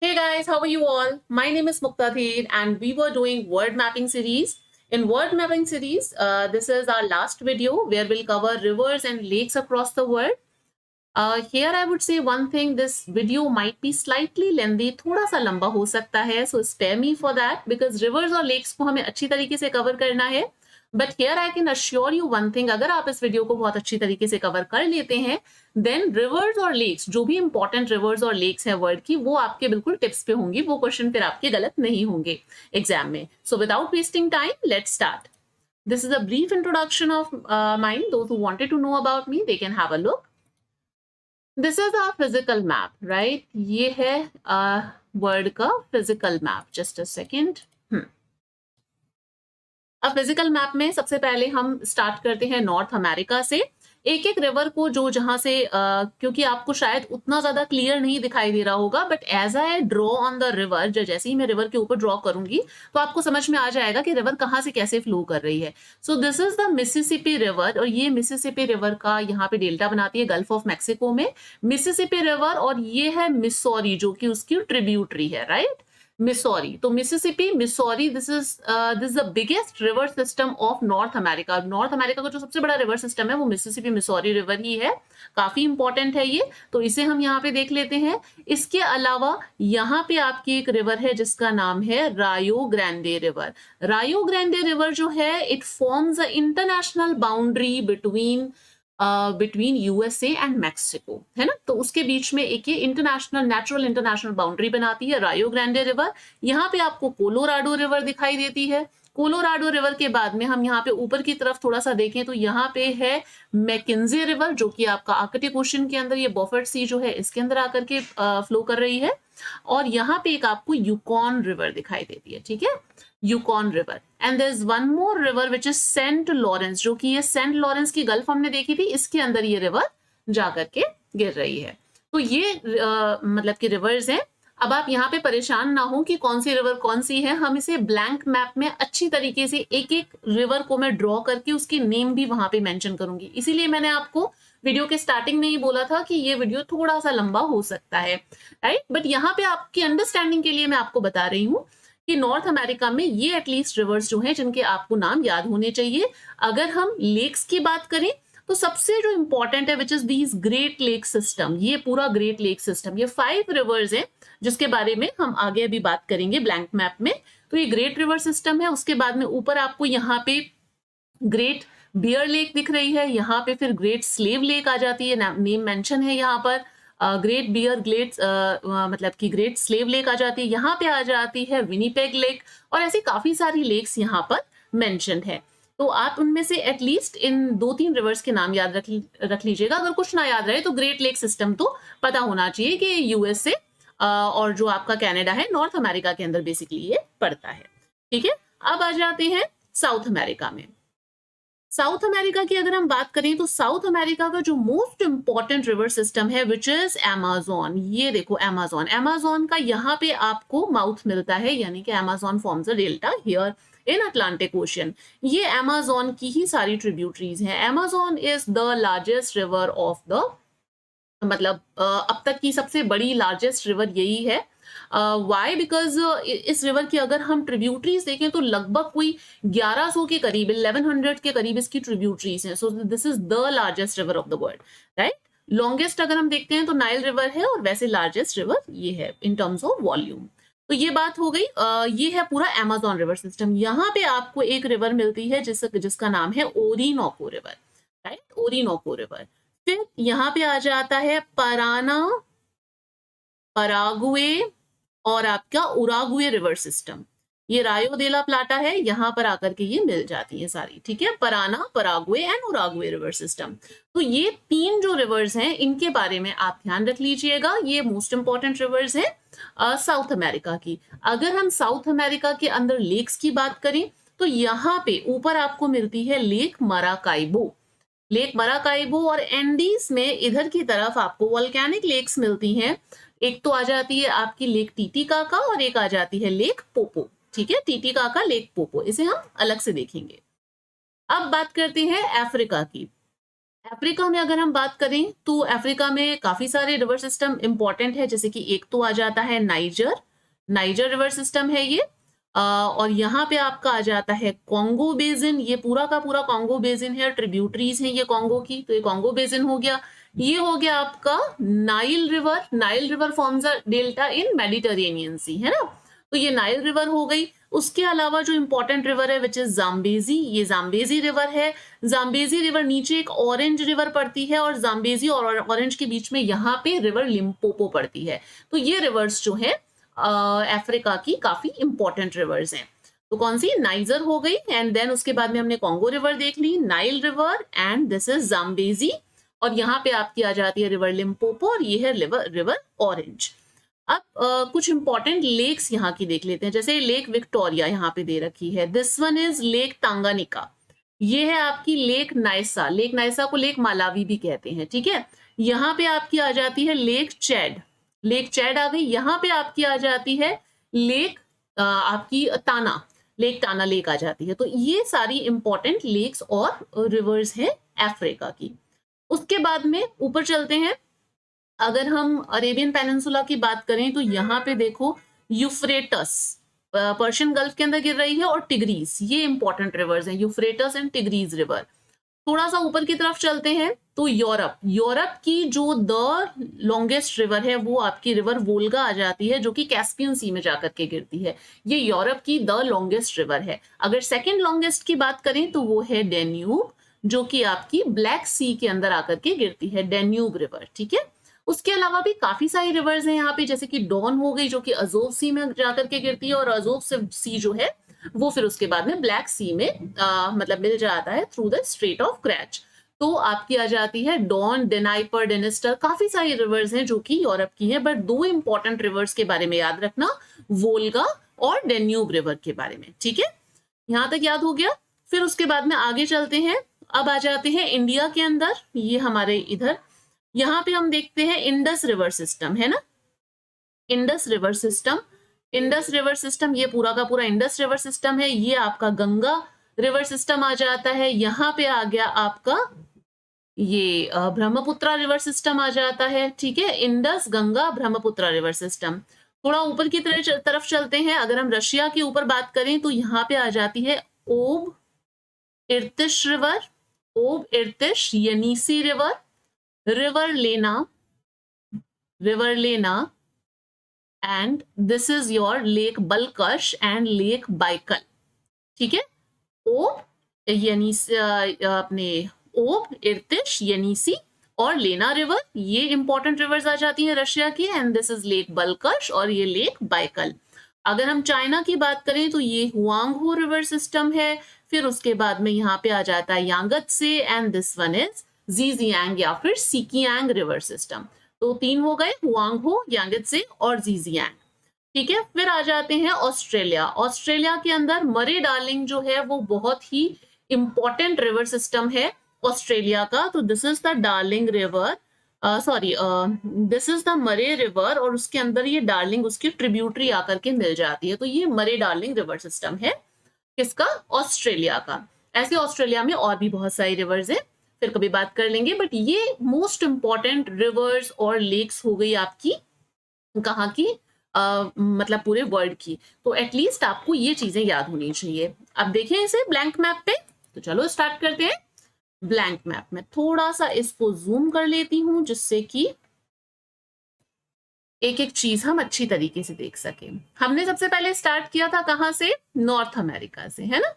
Hey guys, how are you all? My name is Muqtadir and we were doing word mapping series. In word mapping series, this is our last video where we'll cover rivers and lakes across the world. Here I would say one thing, this video might be slightly lengthy, थोड़ा सा लंबा हो सकता है, so spare me for that because rivers और lakes को हमें अच्छी तरीके से cover करना है. But here I can assure you one thing, अगर आप इस वीडियो को बहुत अच्छी तरीके से कवर कर लेते हैं, then rivers और lakes, जो भी important rivers और lakes हैं वर्ड की, वो आपके बिल्कुल टिप्स पे होंगी, वो क्वेश्चन फिर आपके गलत नहीं होंगे एग्जाम में. So without wasting time, let's start. This is a brief introduction of mine. Those who wanted to know about me, they can have a look. This is our physical map, right? ये है word का physical map. Just a second. अब physical map में सबसे पहले हम start करते हैं नॉर्थ अमेरिका से. एक एक रिवर को जो जहां से क्योंकि आपको शायद उतना ज्यादा क्लियर नहीं दिखाई दे रहा होगा, but as I draw on the river, जैसे ही मैं रिवर के ऊपर ड्रॉ करूंगी तो आपको समझ में आ जाएगा कि रिवर कहाँ से कैसे फ्लो कर रही है. So this is the Mississippi river और ये मिसिसिपी रिवर का यहाँ पे डेल्टा बनाती है गल्फ ऑफ मैक्सिको में मिसिसिपी रिवर, और ये है मिसौरी जो कि उसकी ट्रिब्यूटरी है, राइट? मिसौरी, तो Mississippi, Missouri, this is the biggest river system of north America. North America का जो सबसे बड़ा रिवर सिस्टम है वो मिसिसिपी मिसौरी रिवर ही है. काफी इंपॉर्टेंट है ये, तो इसे हम यहाँ पे देख लेते हैं. इसके अलावा यहाँ पे आपकी एक रिवर है जिसका नाम है रायो ग्रैंडे रिवर. रायो ग्रैंडे रिवर जो है it forms a international boundary between USA and Mexico, है ना. तो उसके बीच में एक ये इंटरनेशनल नेचुरल इंटरनेशनल बाउंड्री बनाती है रायो ग्रैंडे रिवर. यहाँ पे आपको कोलोराडो रिवर दिखाई देती है. कोलोराडो रिवर के बाद में हम यहाँ पे ऊपर की तरफ थोड़ा सा देखें तो यहाँ पे है मैकेंजी रिवर, जो कि आपका आर्कटिक ओशन के अंदर, ये बफर सी जो है इसके अंदर आकर के फ्लो कर रही है. और यहाँ पे एक आपको यूकॉन रिवर दिखाई देती है, ठीक है, Yukon river. And there is one more river which is Saint Lawrence, जो कि ये सेंट लॉरेंस की गल्फ हमने देखी थी, इसके अंदर ये रिवर जाकर के गिर रही है. तो ये मतलब कि रिवर्स हैं. अब आप यहाँ पे परेशान ना हो कि कौन सी रिवर कौन सी है, हम इसे ब्लैंक मैप में अच्छी तरीके से एक एक रिवर को मैं ड्रॉ करके उसकी नेम भी वहां पे मेंशन करूंगी. इसीलिए मैंने आपको वीडियो के स्टार्टिंग में ही बोला था कि ये वीडियो थोड़ा सा लंबा हो सकता है, राइट. बट यहाँ पे आपकी अंडरस्टैंडिंग के लिए मैं आपको बता रही हूँ कि नॉर्थ अमेरिका में ये एटलीस्ट रिवर्स जो हैं जिनके आपको नाम याद होने चाहिए. अगर हम लेक्स की बात करें तो सबसे जो इंपॉर्टेंट है which is these great lake system, ये पूरा ग्रेट लेक सिस्टम, ये 5 रिवर्स हैं जिसके बारे में हम आगे अभी बात करेंगे ब्लैंक मैप में. तो ये ग्रेट रिवर सिस्टम है. उसके बाद में ऊपर आपको यहाँ पे ग्रेट बियर लेक दिख रही है, यहाँ पे फिर ग्रेट स्लेव लेक आ जाती है, नेम मेंशन है यहाँ पर. ग्रेट बियर ग्रेट मतलब कि ग्रेट स्लेव लेक आ जाती है, यहाँ पे आ जाती है विनीपेग लेक, और ऐसी काफी सारी लेक्स यहाँ पर मेंशन है. तो आप उनमें से एटलीस्ट इन 2-3 रिवर्स के नाम याद रख लीजिएगा. अगर कुछ ना याद रहे तो ग्रेट लेक सिस्टम तो पता होना चाहिए कि यूएसए और जो आपका कनाडा है नॉर्थ अमेरिका के अंदर बेसिकली ये पड़ता है, ठीक है. अब आ जाते हैं साउथ अमेरिका में. साउथ अमेरिका की अगर हम बात करें तो साउथ अमेरिका का जो मोस्ट इंपॉर्टेंट रिवर सिस्टम है विच इज अमेज़न. ये देखो अमेज़न, अमेज़न का यहाँ पे आपको माउथ मिलता है, यानी कि Amazon forms a delta here in Atlantic ocean. ये अमेज़न की ही सारी ट्रिब्यूटरीज हैं. Amazon is the largest river of the, मतलब अब तक की सबसे बड़ी लार्जेस्ट रिवर यही है. वाई बिकॉज इस रिवर की अगर हम ट्रिब्यूटरीज देखें तो लगभग कोई 1100 के करीब, 1100 के करीब इसकी ट्रिब्यूटरीज हैं. So this is the largest river of the world, right. Longest अगर हम देखते हैं तो नाइल रिवर है, और वैसे लार्जेस्ट रिवर ये है इन टर्म्स ऑफ वॉल्यूम. तो ये बात हो गई. ये है पूरा अमेज़न रिवर सिस्टम. यहाँ पे आपको एक रिवर मिलती है जिसका नाम है Orinoco river, right, Orinoco river. फिर यहाँ पे आ जाता है पराना, परागुए और आपका उरागुए रिवर सिस्टम. ये रायो दे ला प्लाटा है, यहाँ पर आकर के ये मिल जाती है सारी, ठीक है. Parana, Paraguay and Uruguay river system. तो ये 3 जो रिवर्स हैं इनके बारे में आप ध्यान रख लीजिएगा. ये मोस्ट इंपॉर्टेंट रिवर्स हैं साउथ अमेरिका की. अगर हम साउथ अमेरिका के अंदर लेक्स की बात करें तो यहाँ पे ऊपर आपको मिलती है लेक मराकाइबो. लेक मराकाइबो और एंडीज में इधर की तरफ आपको वोल्केनिक लेक्स मिलती हैं. एक तो आ जाती है आपकी लेक टीटीकाका और एक आ जाती है लेक पोपो, ठीक है, टीटीकाका लेक पोपो, इसे हम अलग से देखेंगे. अब बात करते हैं अफ्रीका की. अफ्रीका में अगर हम बात करें तो अफ्रीका में काफी सारे रिवर सिस्टम इंपॉर्टेंट है, जैसे कि एक तो आ जाता है नाइजर, नाइजर रिवर सिस्टम है ये। और यहाँ पे आपका आ जाता है कॉन्गो बेसिन, ये पूरा का पूरा कॉन्गो बेसिन है, ट्रिब्यूटरीज हैं ये कॉन्गो की, तो ये कॉन्गो बेसिन हो गया। ये हो गया आपका Nile river, Nile river forms a delta in Mediterranean sea, है ना, तो ये नाइल रिवर हो गई। उसके अलावा जो इंपॉर्टेंट रिवर है विच इज जाम्बेजी, ये जाम्बेजी रिवर है। जाम्बेजी रिवर नीचे एक ऑरेंज रिवर पड़ती है और जाम्बेजी और ऑरेंज के बीच में यहाँ पे रिवर लिम्पोपो पड़ती है। तो ये रिवर्स जो है अफ्रीका की काफी इंपॉर्टेंट रिवर्स हैं। तो कौन सी, नाइजर हो गई, एंड देन उसके बाद में हमने कॉन्गो रिवर देख ली, Nile river, and this is Zambezi, और यहाँ पे आपकी आ जाती है रिवर लिम्पोपो, और ये है रिवर ऑरेंज। अब कुछ इंपॉर्टेंट लेक्स यहाँ की देख लेते हैं, जैसे लेक विक्टोरिया यहाँ पे दे रखी है, this one is lake Tanganyika. ये है आपकी लेक नाइसा, लेक नाइसा को लेक मालावी भी कहते हैं, ठीक है। यहाँ पे आपकी आ जाती है लेक चैड, लेक चैड आ गई। यहाँ पे आपकी आ जाती है लेक आपकी ताना, लेक ताना लेक आ जाती है। तो ये सारी इंपॉर्टेंट लेक्स और रिवर्स हैं अफ्रीका की। उसके बाद में ऊपर चलते हैं, अगर हम अरेबियन पेनिनसुला की बात करें तो यहाँ पे देखो यूफ्रेटस पर्शियन गल्फ के अंदर गिर रही है, और टिग्रीज, ये इंपॉर्टेंट रिवर्स हैं, यूफ्रेटस एंड टिग्रीज रिवर। थोड़ा सा ऊपर की तरफ चलते हैं तो यूरोप, यूरोप की जो द लॉन्गेस्ट रिवर है वो आपकी रिवर वोल्गा आ जाती है, जो कि कैस्पियन सी में जाकर के गिरती है। ये यूरोप की द लॉन्गेस्ट रिवर है। अगर सेकंड लॉन्गेस्ट की बात करें तो वो है डेन्यूब, जो कि आपकी ब्लैक सी के अंदर आकर के गिरती है, डेन्यूब रिवर, ठीक है। उसके अलावा भी काफी सारी रिवर्स हैं यहाँ पे, जैसे कि डॉन हो गई, जो कि अजोव सी में जाकर के गिरती है, और अजोव सी जो है वो फिर उसके बाद में ब्लैक सी में मतलब मिल जाता है थ्रू द स्ट्रेट ऑफ क्रैच। तो आपकी आ जाती है डॉन, डेनाइपर, डेनिस्टर, काफी सारी रिवर्स हैं जो कि यूरोप की हैं, बट दो इंपॉर्टेंट रिवर्स के बारे में याद रखना, वोल्गा और डेन्यूब रिवर के बारे में, ठीक है। यहां तक याद हो गया। फिर उसके बाद में आगे चलते हैं, अब आ जाते हैं इंडिया के अंदर, ये हमारे इधर, यहाँ पे हम देखते हैं इंडस रिवर सिस्टम, है ना, Indus river system, Indus river system, ये पूरा का पूरा इंडस रिवर सिस्टम है। ये आपका गंगा रिवर सिस्टम आ जाता है। यहाँ पे आ गया आपका ये ब्रह्मपुत्रा रिवर सिस्टम आ जाता है, ठीक है, Indus Ganga Brahmaputra river system. थोड़ा ऊपर की तरफ चलते हैं, अगर हम रशिया के ऊपर बात करें तो यहाँ पे आ जाती है ओब Irtysh river, Ob Irtysh, Yenisei river, river Lena, river Lena, and this is your lake Balkhash and lake Baikal, ठीक है। ओब यानी अपने ओब, इर्तिश, येनीसी और लेना रिवर, ये इंपॉर्टेंट रिवर्स आ जाती हैं रशिया की, एंड दिस इज लेक बलकश और ये लेक बाइकल। अगर हम चाइना की बात करें तो ये हुआंगहो रिवर सिस्टम है। फिर उसके बाद में यहाँ पे आ जाता है Yangtse, and this one is Xijiang या फिर सिकियांग रिवर सिस्टम। तो तीन हो गए, हुआंगहो, यांगत्से और जीजियांग, ठीक है। फिर आ जाते हैं ऑस्ट्रेलिया, ऑस्ट्रेलिया के अंदर मरे डार्लिंग जो है वो बहुत ही इंपॉर्टेंट रिवर सिस्टम है ऑस्ट्रेलिया का। तो this is the darling river, sorry this is the मरे रिवर, और उसके अंदर ये डार्लिंग उसकी ट्रिब्यूटरी आकर के मिल जाती है। तो ये मरे डार्लिंग रिवर सिस्टम है किसका, ऑस्ट्रेलिया का। ऐसे ऑस्ट्रेलिया में और भी बहुत सारी रिवर्स हैं, फिर कभी बात कर लेंगे, बट ये मोस्ट इंपॉर्टेंट रिवर्स और लेक्स हो गई आपकी कहाँ की, मतलब पूरे वर्ल्ड की। तो एटलीस्ट आपको ये चीजें याद होनी चाहिए। अब देखें इसे ब्लैंक मैप पे, तो चलो स्टार्ट करते हैं। ब्लैंक मैप में थोड़ा सा इसको जूम कर लेती हूं, जिससे कि एक एक चीज हम अच्छी तरीके से देख सकें। हमने सबसे पहले स्टार्ट किया था कहां से, नॉर्थ अमेरिका से, है ना,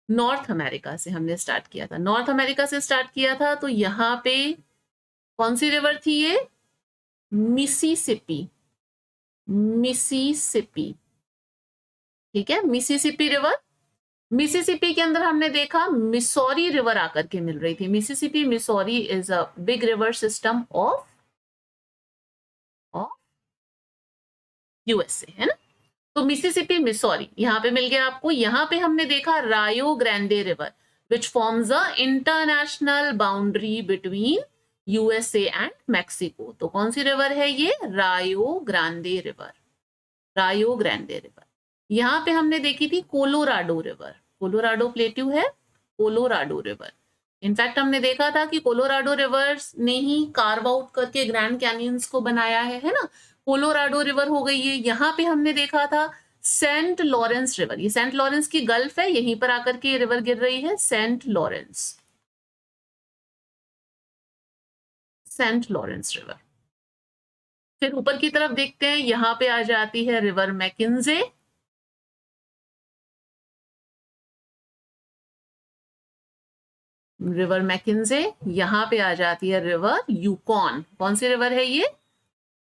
नॉर्थ अमेरिका से हमने स्टार्ट किया था, नॉर्थ अमेरिका से स्टार्ट किया था। तो यहाँ पे कौन सी रिवर थी ये, मिसिसिपी, मिसिसिपी, ठीक है, मिसिसिपी रिवर। मिसिसिपी के अंदर हमने देखा मिसौरी रिवर आकर के मिल रही थी। Mississippi Missouri is a big river system of USA, है ना। तो मिसिसिपी मिसौरी यहाँ पे मिल गया आपको। यहाँ पे हमने देखा रायो Grande river which forms a international boundary between USA and Mexico. तो कौन सी रिवर है ये, रायो ग्रांडे रिवर, रायो ग्रैंडे रिवर। यहाँ पे हमने देखी थी कोलोराडो रिवर, कोलोराडो प्लेट्यू है, कोलोराडो रिवर। इनफैक्ट हमने देखा था कि कोलोराडो रिवर्स ने ही कार्व आउट करके ग्रैंड कैनियंस को बनाया है ना। कोलोराडो रिवर हो गई है। यहाँ पे हमने देखा था सेंट लॉरेंस रिवर, ये सेंट लॉरेंस की गल्फ है, यहीं पर आकर के ये रिवर गिर रही है, Saint Lawrence, Saint Lawrence river. फिर ऊपर की तरफ देखते हैं, यहाँ पे आ जाती है रिवर मैकिन्जे, रिवर मैकिन्जे। यहाँ पे आ जाती है रिवर यूकॉन। कौन सी रिवर है ये?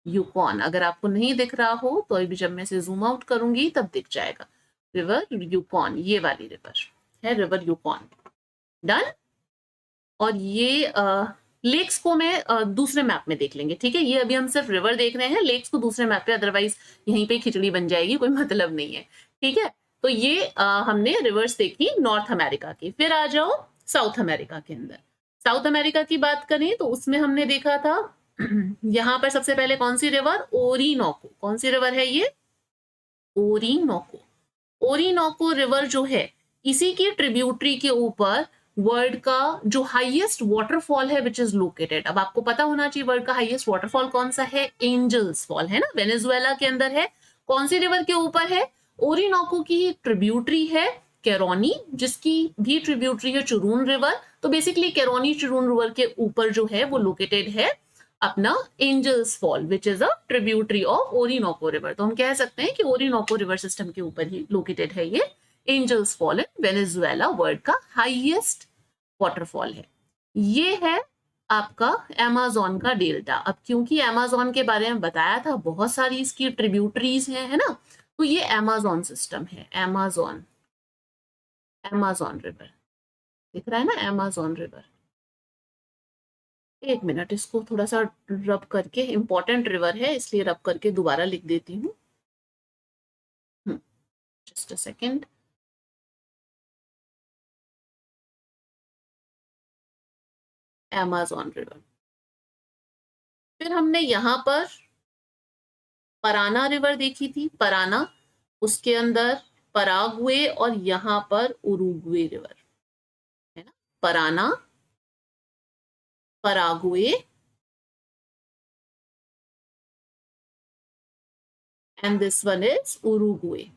यूकॉन। अगर आपको नहीं दिख रहा हो तो अभी जब मैं इसे जूम आउट करूंगी तब दिख जाएगा। रिवर यूकॉन, ये वाली रिवर है रिवर यूकॉन। डन। और ये लेक्स को मैं दूसरे मैप में देख लेंगे, ठीक है। ये अभी हम सिर्फ रिवर देख रहे हैं, लेक्स को दूसरे मैप पे, अदरवाइज यहीं पे खिचड़ी बन जाएगी, कोई मतलब नहीं है, ठीक है। तो ये हमने रिवर्स देखी नॉर्थ अमेरिका की। फिर आ जाओ साउथ अमेरिका के अंदर। साउथ अमेरिका की बात करें तो उसमें हमने देखा था यहाँ पर सबसे पहले कौन सी रिवर? ओरिनोको। कौन सी रिवर है ये? ओरिनोको। ओरिनोको रिवर जो है, इसी की ट्रिब्यूटरी के ऊपर वर्ल्ड का जो हाईएस्ट वाटरफॉल है विच इज लोकेटेड। अब आपको पता होना चाहिए वर्ल्ड का हाईएस्ट वाटरफॉल कौन सा है? एंजल्स फॉल, है ना, वेनेजुएला के अंदर है। कौन सी रिवर के ऊपर है? ओरिनोको की ट्रिब्यूटरी है कैरोनी, जिसकी भी ट्रिब्यूटरी है चुरून रिवर। तो बेसिकली कैरोनी चुरून रिवर के ऊपर जो है वो लोकेटेड है अपना Angels fall which is a tributary of Orinoco river. तो हम कह सकते हैं कि ओरिनोको रिवर सिस्टम के ऊपर ही लोकेटेड है ये Angels fall in Venezuela, world का हाईएस्ट वाटरफॉल है। ये है आपका अमेज़न का डेल्टा। अब क्योंकि अमेज़न के बारे में बताया था, बहुत सारी इसकी ट्रिब्यूटरीज हैं, है ना, तो ये अमेज़न सिस्टम है। अमेज़न, अमेज़न रिवर दिख रहा है ना, अमेज़न रिवर। एक मिनट, इसको थोड़ा सा रब करके, इंपॉर्टेंट रिवर है इसलिए रब करके दोबारा लिख देती हूँ। Just a second. Amazon river. फिर हमने यहाँ पर पराना रिवर देखी थी, पराना, उसके अंदर पराग्वे और यहाँ पर उरुग्वे रिवर, है ना, Parana, Paraguay and this one is Uruguay.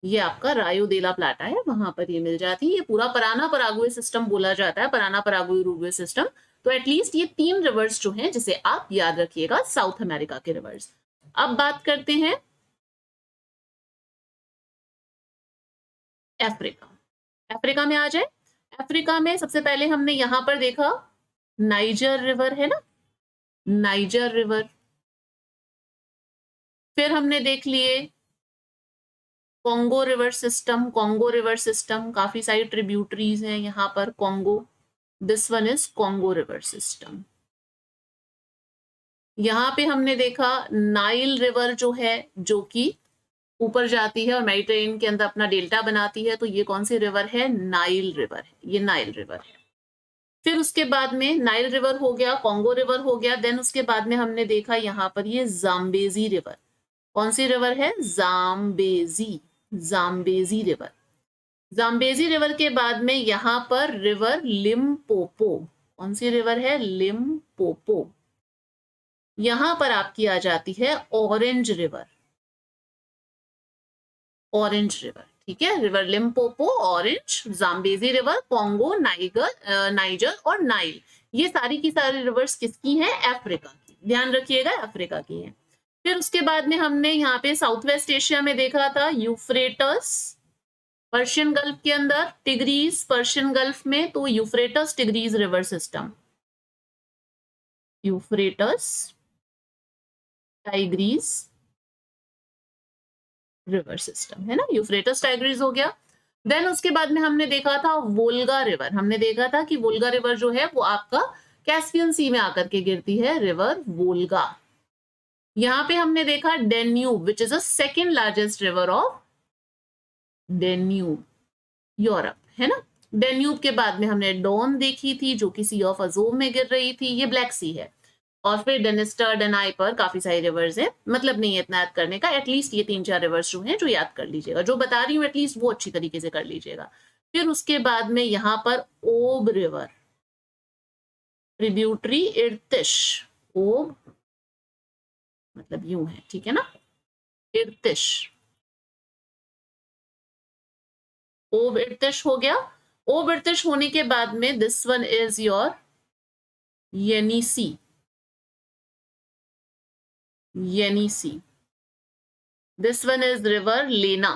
ये आपका रायो देला प्लाटा है, वहां पर ये मिल जाती है। ये पूरा पराना पराग्वे सिस्टम बोला जाता है, पराना पराग्वे उरुग्वे सिस्टम। तो एटलीस्ट ये 3 रिवर्स जो हैं जिसे आप याद रखिएगा, साउथ अमेरिका के रिवर्स। अब बात करते हैं अफ्रीका। अफ्रीका में आ जाए। अफ्रीका में सबसे पहले हमने यहां पर देखा नाइजर रिवर, है ना, नाइजर रिवर। फिर हमने देख लिए Congo river system, Congo river system, काफी सारी ट्रिब्यूटरीज हैं यहाँ पर Congo. This one is Congo river system. यहाँ पे हमने देखा नाइल रिवर जो है, जो कि ऊपर जाती है और मेडिटेरेनियन के अंदर अपना डेल्टा बनाती है। तो ये कौन सी रिवर है? नाइल रिवर है, ये नाइल रिवर है। फिर उसके बाद में नाइल रिवर हो गया, कॉन्गो रिवर हो गया, देन उसके बाद में हमने देखा यहाँ पर ये जाम्बेजी रिवर। कौन सी रिवर है? Zambezi, Zambezi river. Zambezi river के बाद में यहाँ पर रिवर लिम्पोपो। कौन सी रिवर है? लिम्पोपो। यहां पर आपकी आ जाती है ऑरेंज रिवर, ऑरेंज रिवर, ठीक है। River Limpopo, orange, Zambezi river, Congo, niger और नाइल। ये सारी की सारी रिवर्स किसकी हैं? अफ्रीका की। ध्यान रखिएगा अफ्रीका की है। फिर उसके बाद में हमने यहाँ पे साउथ वेस्ट एशिया में देखा था यूफ्रेटस, पर्शियन गल्फ के अंदर, टिग्रीज पर्शियन गल्फ में, तो Euphrates Tigris river system, Euphrates Tigris river system, है ना, यूफ्रेटस टाइग्रीज हो गया। देन उसके बाद में हमने देखा था वोल्गा रिवर। हमने देखा था कि वोल्गा रिवर जो है वो आपका कैस्पियन सी में आकर के गिरती है, रिवर वोल्गा। यहाँ पे हमने देखा Danube which is a second largest river of Danube, Europe, है ना। डेन्यूब के बाद में हमने डॉन देखी थी जो कि सी ऑफ अजोव में गिर रही थी, ये ब्लैक सी है। और फिर डेनिस्टर, डेनाइपर, काफी सारे रिवर्स है, मतलब नहीं है इतना याद करने का। एटलीस्ट ये 3-4 रिवर्स जो हैं जो याद कर लीजिएगा, जो बता रही हूँ एटलीस्ट वो अच्छी तरीके से कर लीजिएगा। फिर उसके बाद में यहाँ पर ओब रिवर, ट्रिब्यूटरी इर्तिश, ओब मतलब यूं है, ठीक है ना, इर्तिश, ओब इर्तिश हो गया। ओब इर्तिश होने के बाद में this one is your Yenisei, Yenisei. This one is river Lena,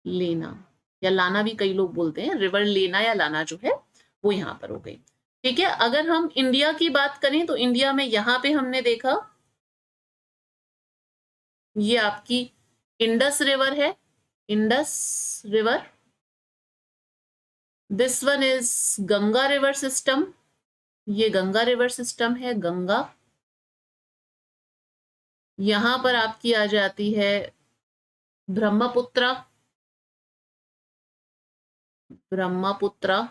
Lena या लाना भी कई लोग बोलते हैं, रिवर लेना या लाना जो है वो यहाँ पर हो गई। ठीक है, अगर हम इंडिया की बात करें तो इंडिया में यहाँ पे हमने देखा ये आपकी इंडस रिवर है, Indus river. This one is Ganga river system, ये गंगा रिवर सिस्टम है, गंगा। यहां पर आपकी आ जाती है Brahmaputra, Brahmaputra,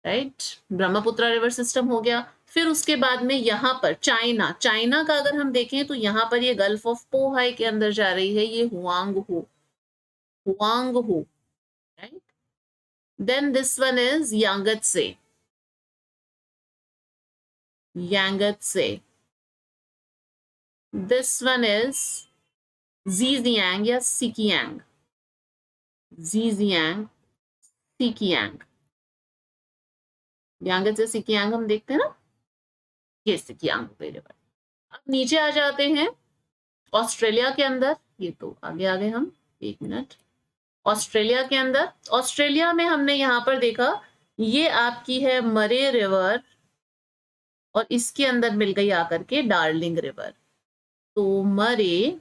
right, Brahmaputra river system हो गया। फिर उसके बाद में यहाँ पर चाइना, चाइना का अगर हम देखें तो यहाँ पर ये गल्फ ऑफ पोहाई के अंदर जा रही है, ये Huang Ho, Huang Ho, right. Then this one is Yangtze, Yangtze. This one is Xijiang या Sikiang, Xijiang, Sikiang. Yangtze Sikiang हम देखते हैं ना, ये सिकियांग रिवर। अब नीचे आ जाते हैं ऑस्ट्रेलिया के अंदर, ये तो आगे आ गए हम, एक मिनट। ऑस्ट्रेलिया के अंदर, ऑस्ट्रेलिया में हमने यहां पर देखा ये आपकी है मरे रिवर, और इसके अंदर मिल गई आकर के डार्लिंग रिवर। तो मरे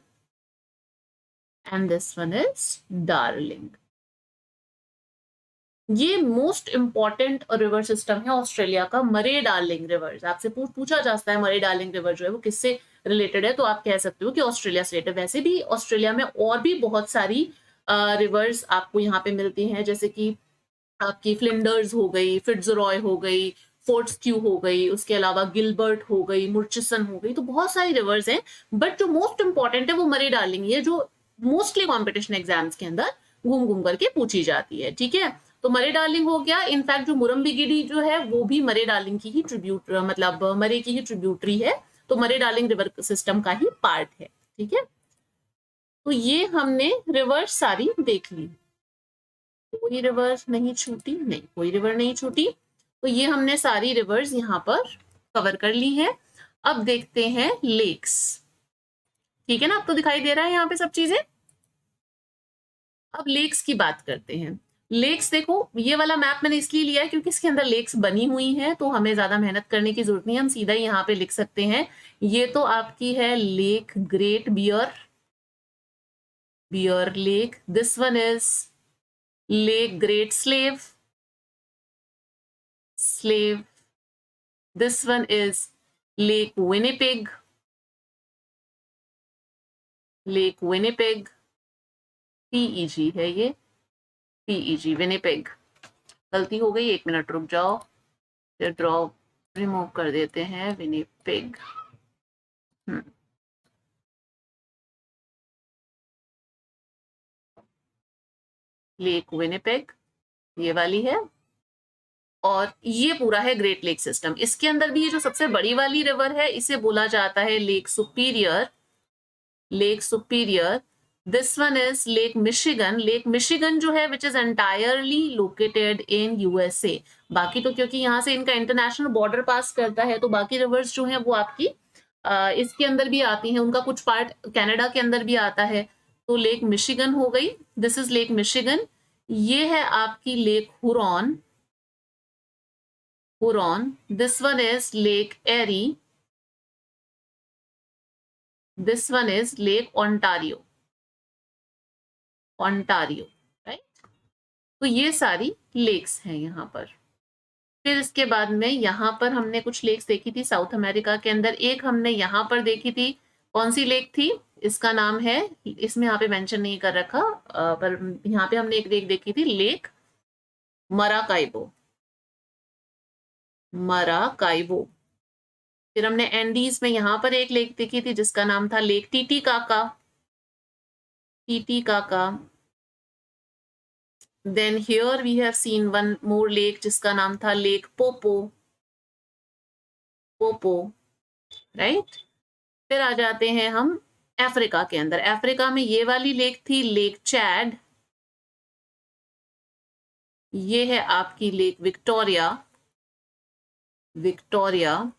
and this one is darling. ये मोस्ट इंपॉर्टेंट रिवर सिस्टम है ऑस्ट्रेलिया का, मरे डार्लिंग रिवर। आपसे पूछा जाता है मरे डार्लिंग रिवर जो है वो किससे रिलेटेड है, तो आप कह सकते हो कि ऑस्ट्रेलिया से रिलेटेड। वैसे भी ऑस्ट्रेलिया में और भी बहुत सारी रिवर्स आपको यहाँ पे मिलती हैं, जैसे कि आपकी फ्लिंडर्स हो गई, फिट्जरॉय हो गई, फोर्ट्सक्यू हो गई, उसके अलावा गिलबर्ट हो गई, मुर्चिसन हो गई, तो बहुत सारी रिवर्स हैं। बट जो मोस्ट इंपॉर्टेंट है वो मरे डार्लिंग है, जो मोस्टली कॉम्पिटिशन एग्जाम्स के अंदर घूम घूम करके पूछी जाती है। ठीक है, तो मरे डार्लिंग हो गया। इनफैक्ट जो मुरम्बीगिरी जो है वो भी मरे डार्लिंग की ही ट्रिब्यूट, मतलब मरे की ही ट्रिब्यूटरी है, तो मरे डार्लिंग रिवर सिस्टम का ही पार्ट है। ठीक है, तो ये हमने रिवर्स सारी देख ली, कोई रिवर नहीं छूटी, नहीं कोई रिवर नहीं छूटी। तो ये हमने सारी रिवर्स यहाँ पर कवर कर ली है। अब देखते हैं लेक्स, ठीक है ना, अब तो दिखाई दे रहा है यहाँ पे सब चीजें। अब लेक्स की बात करते हैं। लेक्स देखो, ये वाला मैप मैंने इसलिए लिया है क्योंकि इसके अंदर लेक्स बनी हुई हैं, तो हमें ज्यादा मेहनत करने की जरूरत नहीं है, हम सीधा ही यहाँ पे लिख सकते हैं। ये तो आपकी है Lake Great Bear, Bear Lake. This one is Lake Great Slave, slave. This one is Lake Winnipeg, Lake Winnipeg, PEG है ये, PEG विनिपेग। गलती हो गई, एक मिनट रुक जाओ, फिर ड्रॉ रिमूव कर देते हैं, विनिपेग। लेक विनिपेग ये वाली है, और ये पूरा है ग्रेट लेक सिस्टम। इसके अंदर भी ये जो सबसे बड़ी वाली रिवर है इसे बोला जाता है lake superior, lake superior. This one is lake Michigan, lake Michigan जो है which is entirely located in USA. बाकी तो क्योंकि यहाँ से इनका इंटरनेशनल बॉर्डर पास करता है, तो बाकी रिवर्स जो है वो आपकी इसके अंदर भी आती हैं, उनका कुछ पार्ट कनाडा के अंदर भी आता है। तो लेक मिशिगन हो गई, दिस इज लेक मिशिगन। ये है आपकी Lake Huron, Huron. This one is Lake Erie, this one is Lake Ontario, Ontario, right. तो ये सारी लेक्स हैं यहाँ पर। फिर इसके बाद में यहाँ पर हमने कुछ लेक्स देखी थी साउथ अमेरिका के अंदर। एक हमने यहाँ पर देखी थी, कौन सी लेक थी, इसका नाम है, इसमें यहाँ पे मेंशन नहीं कर रखा, पर यहाँ पे हमने एक लेक देखी थी, लेक मराकाइबो, मराकाइबो। फिर हमने एंडीज में यहाँ पर एक लेक देखी थी जिसका नाम था Lake Titicaca, Titicaca. Then here we have seen one more lake जिसका नाम था लेक पोपो, पोपो, राइट। फिर आ जाते हैं हम अफ्रीका के अंदर। अफ्रीका में ये वाली लेक थी लेक चैड, ये है आपकी lake Victoria, Victoria.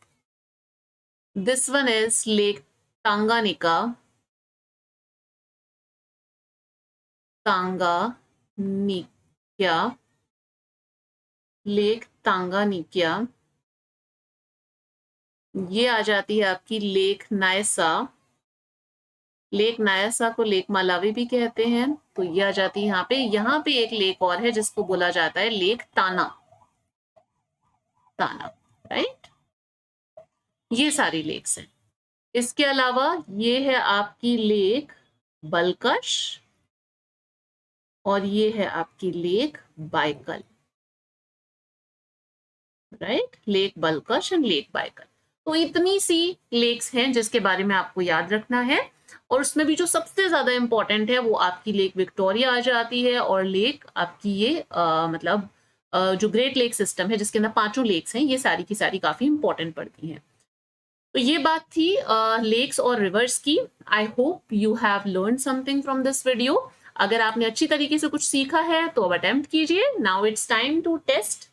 This one is lake Tanganyika, Tanganyika, lake Tanganyika. ये आ जाती है आपकी लेक नायसा, लेक नायसा को लेक मालावी भी कहते हैं। तो ये आ जाती है यहाँ पे एक लेक और है जिसको बोला जाता है लेक ताना, ताना, राइट। ये सारी लेक्स हैं। इसके अलावा ये है आपकी लेक बलकश और ये है आपकी lake Baikal, right, lake Balkhash and lake Baikal. तो इतनी सी लेक्स हैं जिसके बारे में आपको याद रखना है। और उसमें भी जो सबसे ज्यादा इंपॉर्टेंट है वो आपकी लेक विक्टोरिया आ जाती है, और लेक आपकी ये मतलब जो ग्रेट लेक सिस्टम है जिसके अंदर 5 लेक्स हैं, ये सारी की सारी काफी इंपॉर्टेंट पड़ती हैं। तो ये बात थी लेक्स और रिवर्स की। I hope you have learn something from this video. अगर आपने अच्छी तरीके से कुछ सीखा है तो अब अटेम्प्ट कीजिए। Now it's time to test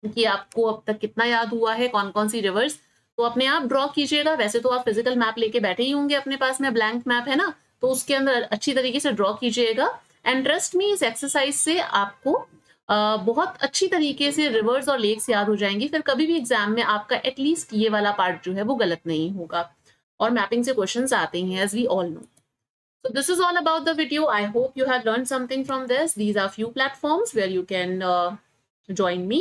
कि आपको अब तक कितना याद हुआ है, कौन कौन सी रिवर्स। तो अपने आप ड्रॉ कीजिएगा। वैसे तो आप फिजिकल मैप लेके बैठे ही होंगे, अपने पास में ब्लैंक मैप है ना, तो उसके अंदर अच्छी तरीके से ड्रॉ कीजिएगा। एंड ट्रस्ट मी, इस एक्सरसाइज से आपको बहुत अच्छी तरीके से रिवर्स और लेक्स याद हो जाएंगी। फिर कभी भी एग्जाम में आपका एटलीस्ट ये वाला पार्ट जो है वो गलत नहीं होगा। और मैपिंग से क्वेश्चंस आते हैं, as we all know. So this is all about the video. I hope you have learned something from this. These are few platforms where you can join me.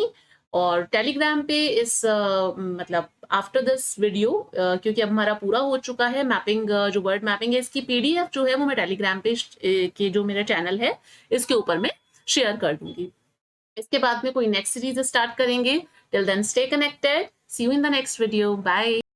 और टेलीग्राम पे इस मतलब after this video, क्योंकि अब हमारा पूरा हो चुका है मैपिंग, जो वर्ड मैपिंग है इसकी पीडीएफ जो है वो मैं टेलीग्राम पे के जो मेरा चैनल है इसके ऊपर मैं शेयर कर दूंगी। इसके बाद में कोई नेक्स्ट सीरीज स्टार्ट करेंगे। Till then stay connected, see you in the next video, bye.